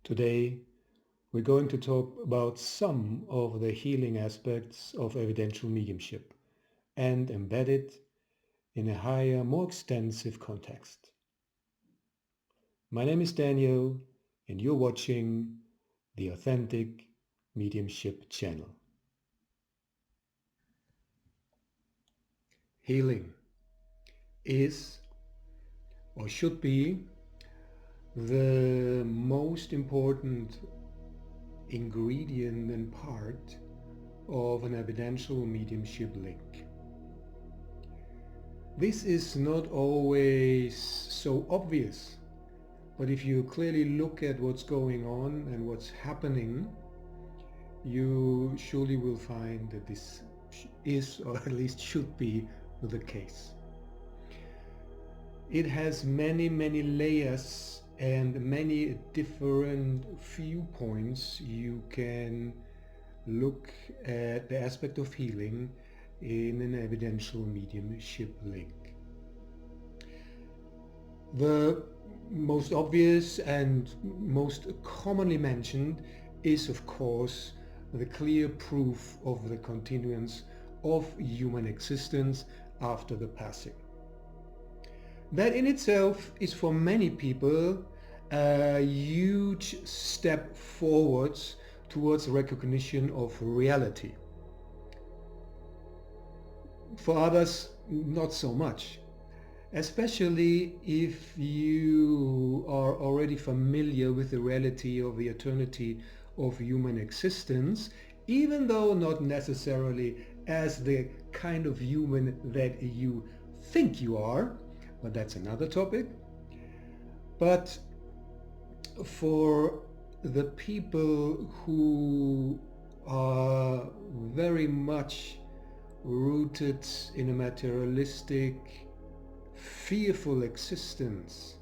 Today, we're going to talk about some of the healing aspects of evidential mediumship and embed it in a higher, more extensive context. My name is Daniel, and you're watching the Authentic Mediumship channel. Healing is or should be the most important ingredient and part of an evidential mediumship link. This is not always so obvious, but if you clearly look at what's going on and what's happening, you surely will find that this is, or at least should be, the case. It has many layers and many different viewpoints. You can look at the aspect of healing in an evidential mediumship link. The most obvious and most commonly mentioned is, of course, the clear proof of the continuance of human existence after the passing. That in itself is for many people a huge step forwards towards recognition of reality. For others, not so much, especially if you are already familiar with the reality of the eternity of human existence, even though not necessarily as the kind of human that you think you are, but that's another topic. But for the people who are very much rooted in a materialistic, fearful existence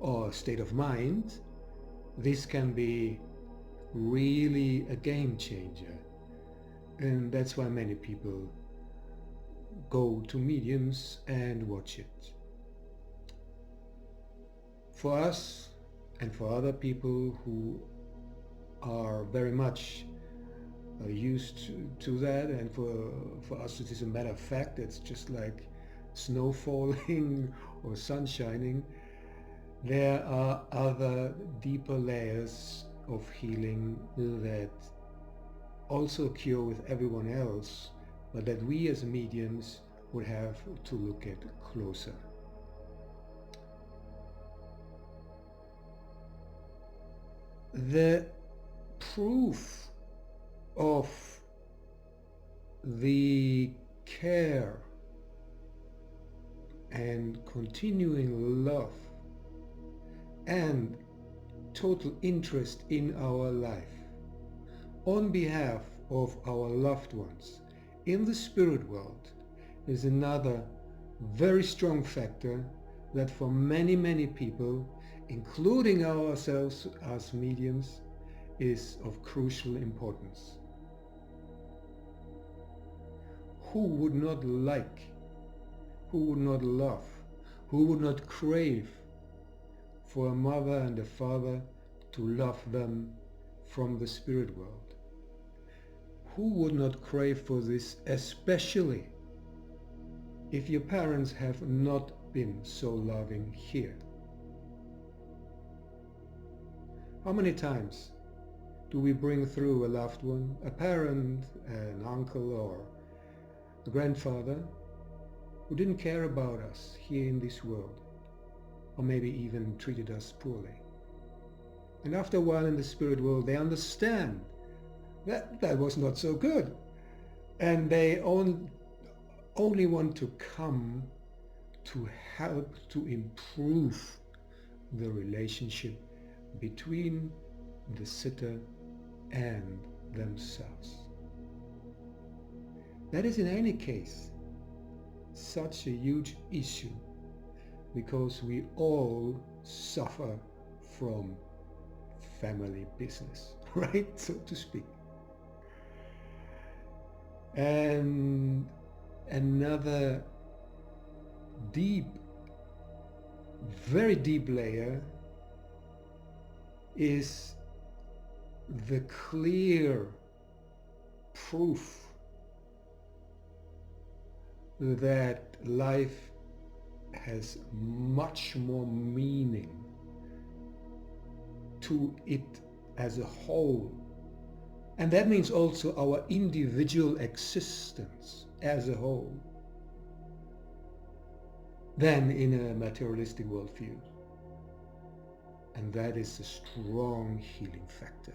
or state of mind, this can be really a game changer. And that's why many people go to mediums and watch it. For us and for other people who are very much used to that, and for us it is a matter of fact, it's just like snow falling or sun shining, there are other deeper layers of healing that also occur with everyone else, but that we as mediums would have to look at closer. The proof of the care and continuing love and total interest in our life on behalf of our loved ones in the spirit world is another very strong factor that for many people, including ourselves as mediums, is of crucial importance. Who would not like, who would not love, who would not crave for a mother and a father to love them from the spirit world? Who would not crave for this, especially if your parents have not been so loving here? How many times do we bring through a loved one, a parent, an uncle or a grandfather who didn't care about us here in this world, or maybe even treated us poorly? And after a while in the spirit world, they understand that was not so good, and they only want to come to help to improve the relationship between the sitter and themselves. That is in any case such a huge issue, because we all suffer from family business, right, so to speak. And another deep, very deep layer is the clear proof that life has much more meaning to it as a whole. And that means also our individual existence as a whole than in a materialistic worldview. And that is a strong healing factor.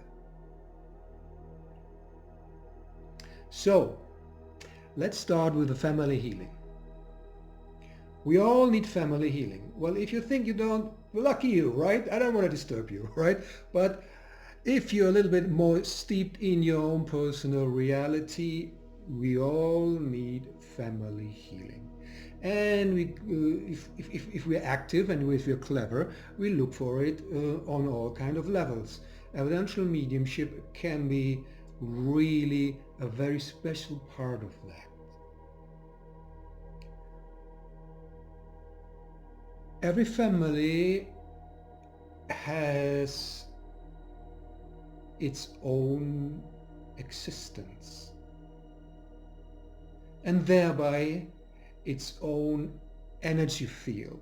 So, let's start with the family healing. We all need family healing. Well, if you think you don't, lucky you, right? I don't want to disturb you, right? But if you're a little bit more steeped in your own personal reality, we all need family healing. And if we're active and if we're clever, we look for it on all kind of levels. Evidential mediumship can be really a very special part of that. Every family has its own existence and thereby its own energy field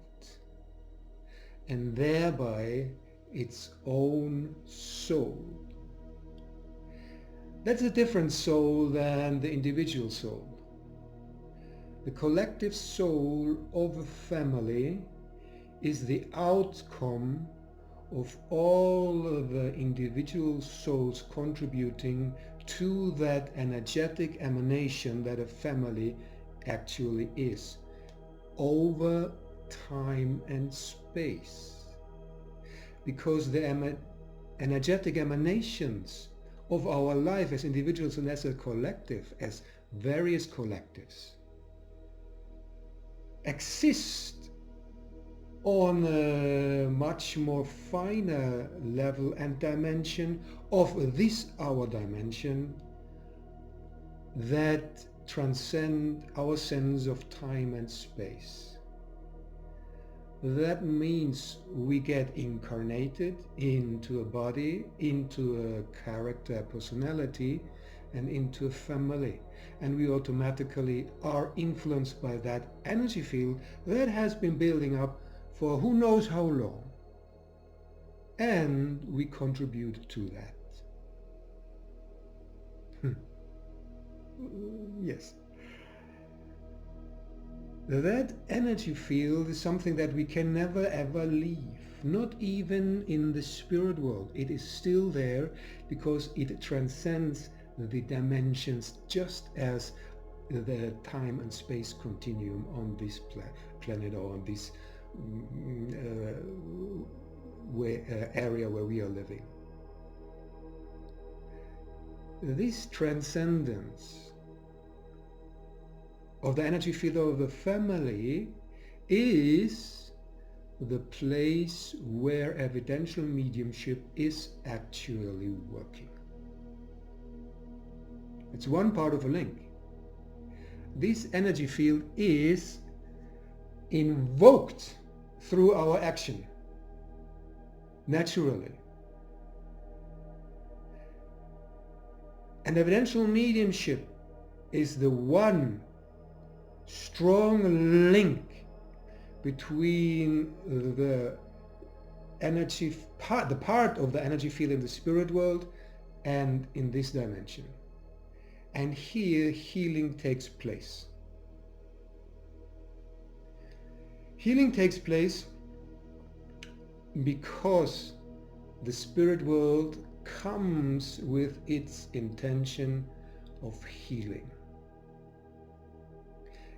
and thereby its own soul. That's a different soul than the individual soul. The collective soul of a family is the outcome of all of the individual souls contributing to that energetic emanation that a family actually is over time and space. Because the energetic emanations of our life as individuals and as a collective, as various collectives, exist on a much more finer level and dimension of this our dimension that transcend our sense of time and space. That means we get incarnated into a body, into a character, personality, and into a family. And we automatically are influenced by that energy field that has been building up for who knows how long. And we contribute to that. Yes. That energy field is something that we can never ever leave, not even in the spirit world. It is still there because it transcends the dimensions, just as the time and space continuum on this planet or on this area where we are living. This transcendence of the energy field of the family is the place where evidential mediumship is actually working. It's one part of a link. This energy field is invoked through our action, naturally. And evidential mediumship is the one strong link between the energy part, the part of the energy field in the spirit world and in this dimension. And here healing takes place. Healing takes place because the spirit world comes with its intention of healing.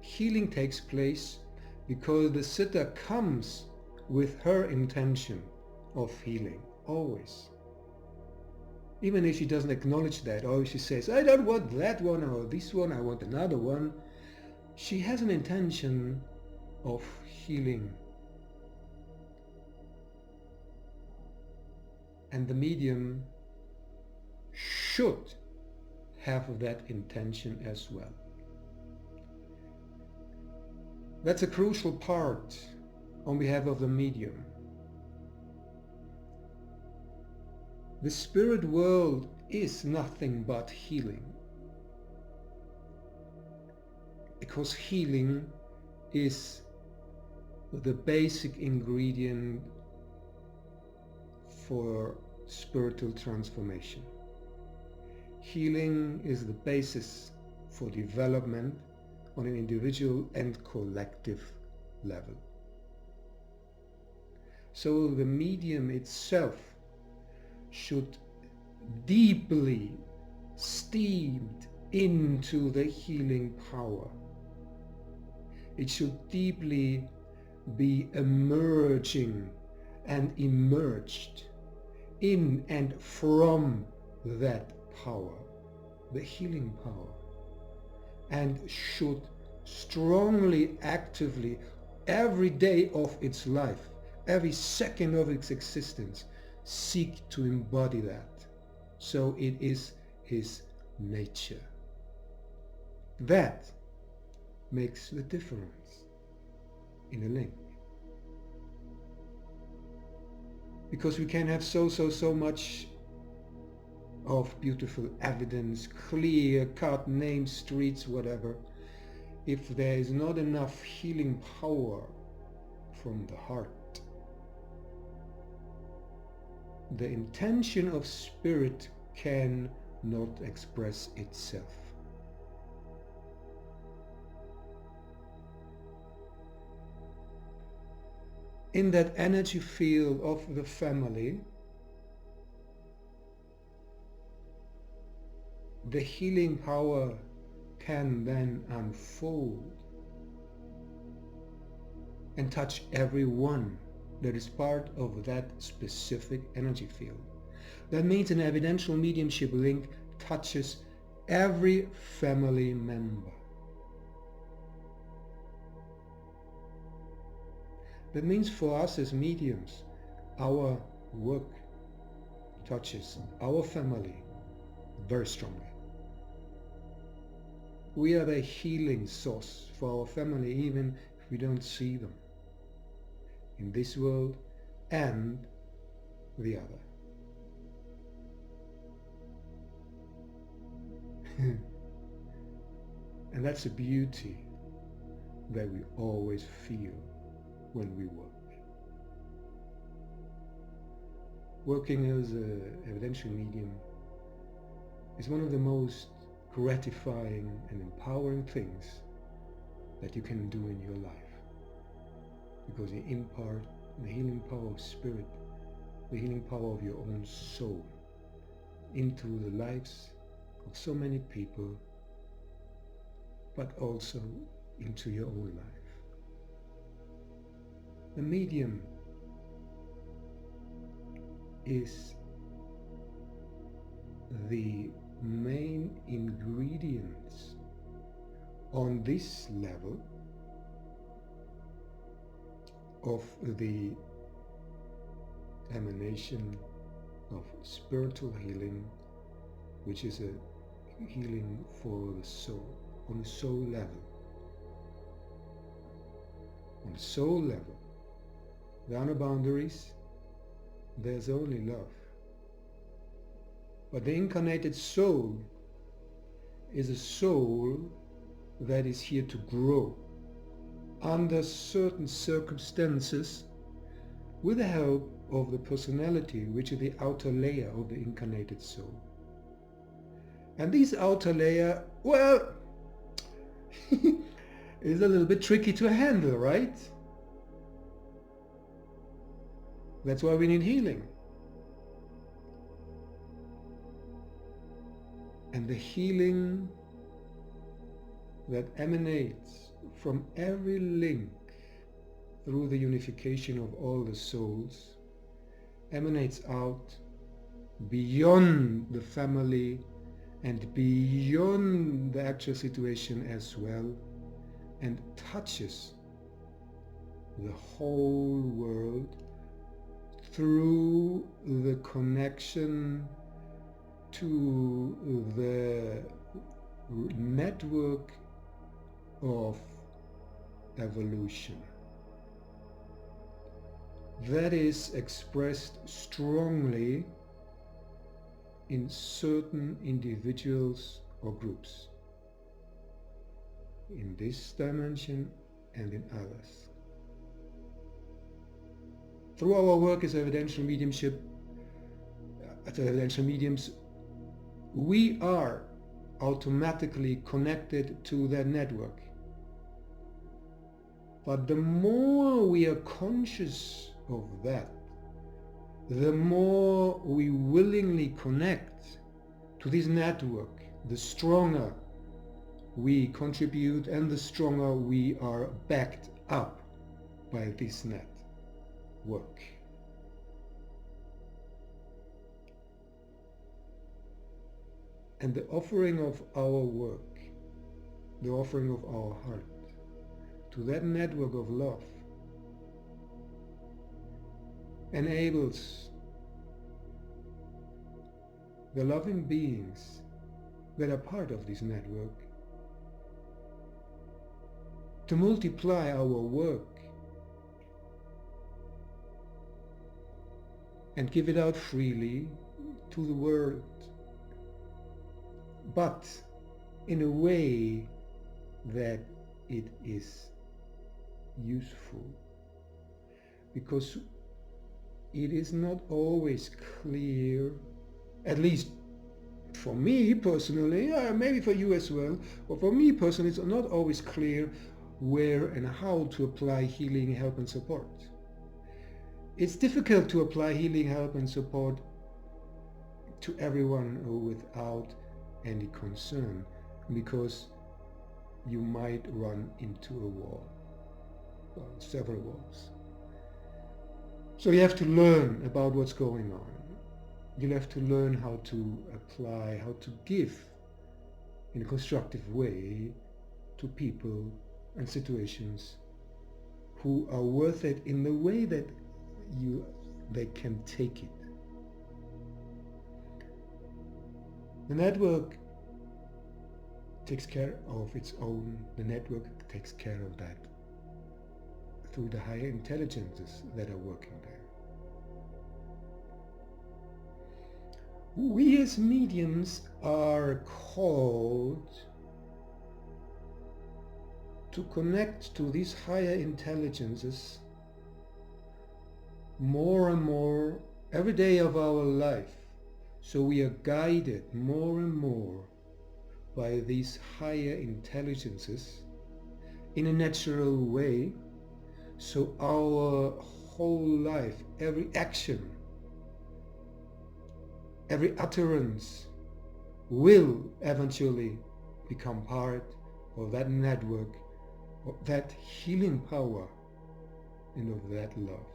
Healing takes place because the sitter comes with her intention of healing, always. Even if she doesn't acknowledge that, or if she says, I don't want that one or this one, I want another one, she has an intention of healing. And the medium should have that intention as well. That's a crucial part on behalf of the medium. The spirit world is nothing but healing. Because healing is the basic ingredient for spiritual transformation. Healing is the basis for development on an individual and collective level. So the medium itself should deeply steeped into the healing power. It should deeply be emerging and emerged in and from that power, the healing power, and should strongly, actively, every day of its life, every second of its existence, seek to embody that. So it is his nature. That makes the difference in a link. Because we can have so much of beautiful evidence, clear-cut names, streets, whatever. If there is not enough healing power from the heart, the intention of spirit cannot express itself. In that energy field of the family, the healing power can then unfold and touch everyone that is part of that specific energy field. That means an evidential mediumship link touches every family member. That means for us as mediums, our work touches our family very strongly. We are the healing source for our family, even if we don't see them, in this world and the other. And that's a beauty that we always feel when we work. Working as an evidential medium is one of the most gratifying and empowering things that you can do in your life, because you impart the healing power of spirit, the healing power of your own soul into the lives of so many people, but also into your own life. The medium is the main ingredients on this level of the emanation of spiritual healing, which is a healing for the soul, on a soul level. On a soul level, there are no boundaries, there's only love. But the incarnated soul is a soul that is here to grow under certain circumstances with the help of the personality, which is the outer layer of the incarnated soul. And this outer layer, well, is a little bit tricky to handle, right? That's why we need healing. And the healing that emanates from every link through the unification of all the souls emanates out beyond the family and beyond the actual situation as well, and touches the whole world through the connection to the network of evolution that is expressed strongly in certain individuals or groups, in this dimension and in others. Through our work as evidential mediumship, as evidential mediums, we are automatically connected to that network. But the more we are conscious of that, the more we willingly connect to this network, the stronger we contribute and the stronger we are backed up by this network. And the offering of our work, the offering of our heart to that network of love enables the loving beings that are part of this network to multiply our work and give it out freely to the world, but in a way that it is useful, because it is not always clear, at least for me personally, maybe for you as well, but for me personally it's not always clear where and how to apply healing, help and support. It's difficult to apply healing, help and support to everyone without any concern, because you might run into a wall, well, several walls. So you have to learn about what's going on. You'll have to learn how to apply, how to give in a constructive way to people and situations who are worth it in the way that they can take it. The network takes care of its own, the network takes care of that through the higher intelligences that are working there. We as mediums are called to connect to these higher intelligences more and more every day of our life. So we are guided more and more by these higher intelligences in a natural way. So our whole life, every action, every utterance will eventually become part of that network, of that healing power, and of that love.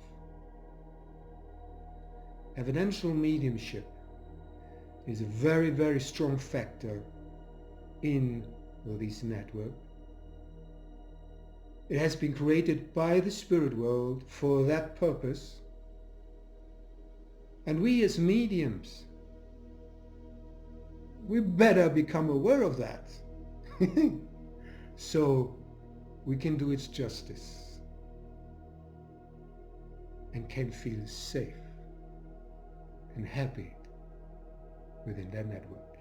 Evidential mediumship is a very, very strong factor in this network. It has been created by the spirit world for that purpose. And we as mediums, we better become aware of that so we can do its justice and can feel safe and happy within that network.